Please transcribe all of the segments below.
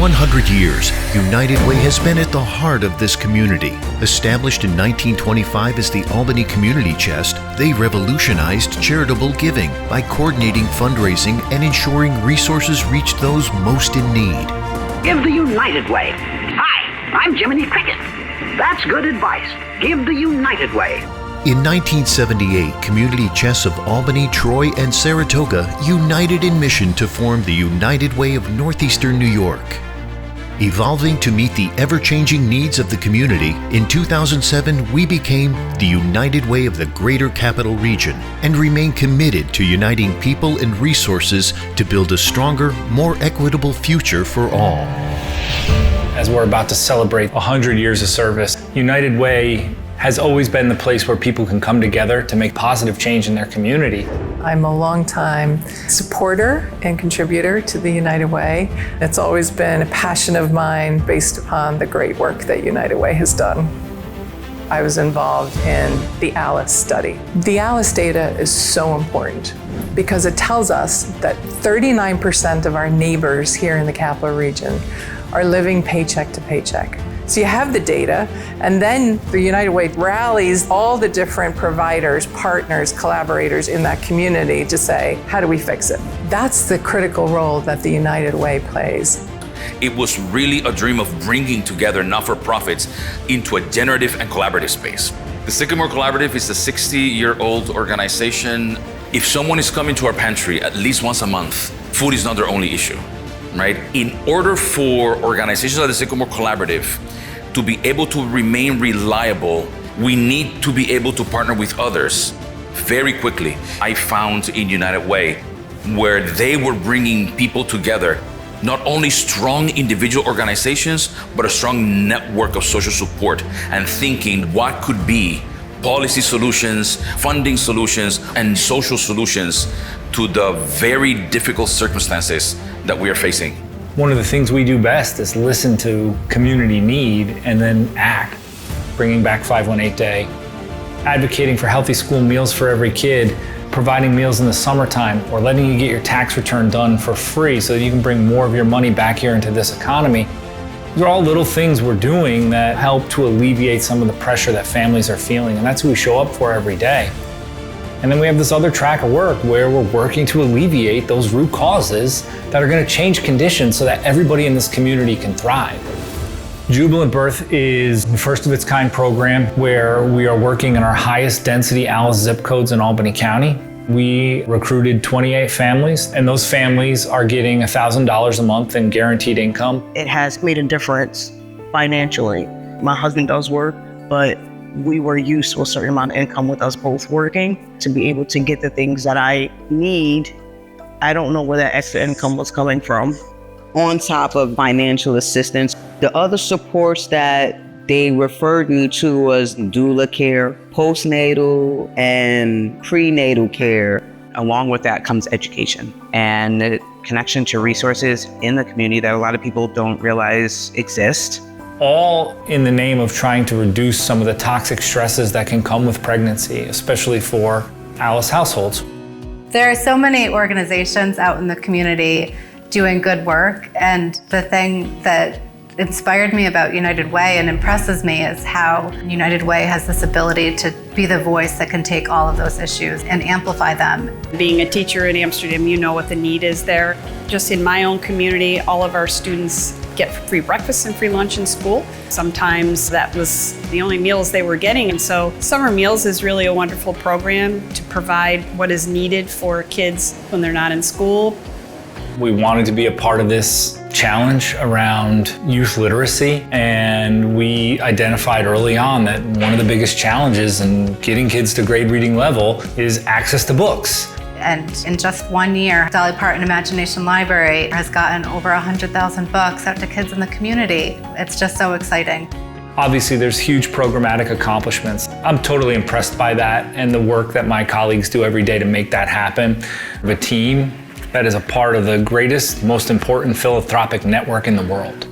100 years, United Way has been at the heart of this community. Established in 1925 as the Albany Community Chest, they revolutionized charitable giving by coordinating fundraising and ensuring resources reached those most in need. Give the United Way. Hi, I'm Jiminy Cricket. That's good advice. Give the United Way. In 1978, community chests of Albany, Troy, and Saratoga united in mission to form the United Way of Northeastern New York. Evolving to meet the ever-changing needs of the community, in 2007 we became the United Way of the Greater Capital Region and remain committed to uniting people and resources to build a stronger, more equitable future for all. As we're about to celebrate 100 years of service, United Way has always been the place where people can come together to make positive change in their community. I'm a longtime supporter and contributor to the United Way. It's always been a passion of mine based upon the great work that United Way has done. I was involved in the ALICE study. The ALICE data is so important because it tells us that 39% of our neighbors here in the capital region are living paycheck to paycheck. So you have the data, and then the United Way rallies all the different providers, partners, collaborators in that community to say, how do we fix it? That's the critical role that the United Way plays. It was really a dream of bringing together not-for-profits into a generative and collaborative space. The Sycamore Collaborative is a 60-year-old organization. If someone is coming to our pantry at least once a month, food is not their only issue, right? In order for organizations like the Sycamore Collaborative to be able to remain reliable, we need to be able to partner with others very quickly. I found in United Way where they were bringing people together, not only strong individual organizations, but a strong network of social support and thinking what could be policy solutions, funding solutions, and social solutions to the very difficult circumstances that we are facing. One of the things we do best is listen to community need and then act. Bringing back 518 Day, advocating for healthy school meals for every kid, providing meals in the summertime, or letting you get your tax return done for free so that you can bring more of your money back here into this economy. These are all little things we're doing that help to alleviate some of the pressure that families are feeling, and that's who we show up for every day. And then we have this other track of work where we're working to alleviate those root causes that are going to change conditions so that everybody in this community can thrive. Jubilant Birth is the first of its kind program where we are working in our highest density ALICE zip codes in Albany County. We recruited 28 families, and those families are getting $1,000 a month in guaranteed income. It has made a difference financially. My husband does work, but we were used to a certain amount of income with us both working to be able to get the things that I need. I don't know where that extra income was coming from. On top of financial assistance, the other supports that they referred me to was doula care, postnatal, and prenatal care. Along with that comes education and the connection to resources in the community that a lot of people don't realize exist. All in the name of trying to reduce some of the toxic stresses that can come with pregnancy, especially for ALICE households. There are so many organizations out in the community doing good work, and the thing that inspired me about United Way and impresses me is how United Way has this ability to be the voice that can take all of those issues and amplify them. Being a teacher in Amsterdam, you know what the need is there. Just in my own community, all of our students get free breakfast and free lunch in school. Sometimes that was the only meals they were getting, and so Summer Meals is really a wonderful program to provide what is needed for kids when they're not in school. We wanted to be a part of this challenge around youth literacy, and we identified early on that one of the biggest challenges in getting kids to grade reading level is access to books. And in just 1 year, Dolly Parton Imagination Library has gotten over 100,000 books out to kids in the community. It's just so exciting. Obviously, there's huge programmatic accomplishments. I'm totally impressed by that and the work that my colleagues do every day to make that happen. We have a team that is a part of the greatest, most important philanthropic network in the world.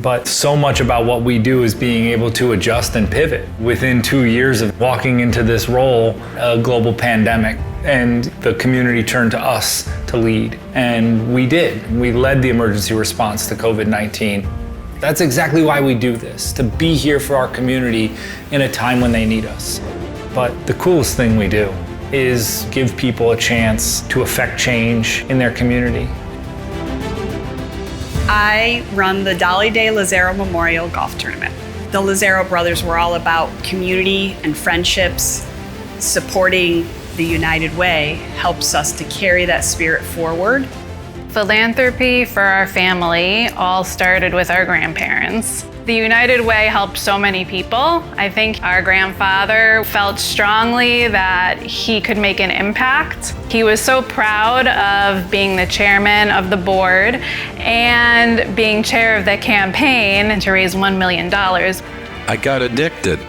But so much about what we do is being able to adjust and pivot. Within 2 years of walking into this role, a global pandemic, and the community turned to us to to lead. And we did. We led the emergency response to COVID-19. That's exactly why we do this, to be here for our community in a time when they need us. But the coolest thing we do is give people a chance to affect change in their community. I run the Dolly Day Lazaro Memorial Golf Tournament. The Lazaro brothers were all about community and friendships. Supporting the United Way helps us to carry that spirit forward. Philanthropy for our family all started with our grandparents. The United Way helped so many people. I think our grandfather felt strongly that he could make an impact. He was so proud of being the chairman of the board and being chair of the campaign to raise $1 million. I got addicted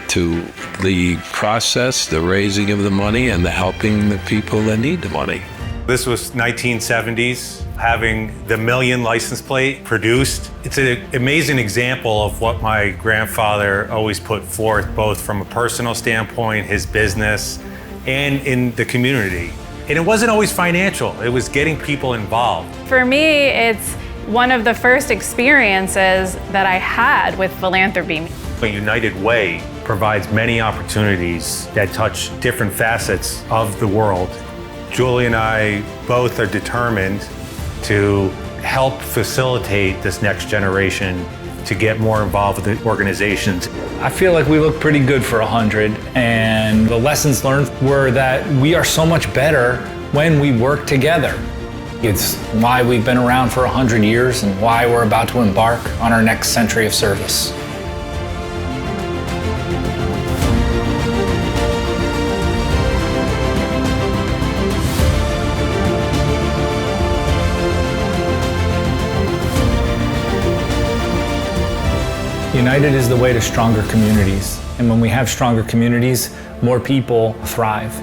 to the process, the raising of the money, and the helping the people that need the money. This was 1970s, having the million license plate produced. It's an amazing example of what my grandfather always put forth, both from a personal standpoint, his business, and in the community. And it wasn't always financial, it was getting people involved. For me, it's one of the first experiences that I had with philanthropy. The United Way provides many opportunities that touch different facets of the world. Julie and I both are determined to help facilitate this next generation to get more involved with the organizations. I feel like we look pretty good for 100, and the lessons learned were that we are so much better when we work together. It's why we've been around for 100 years and why we're about to embark on our next century of service. United is the way to stronger communities. And when we have stronger communities, more people thrive.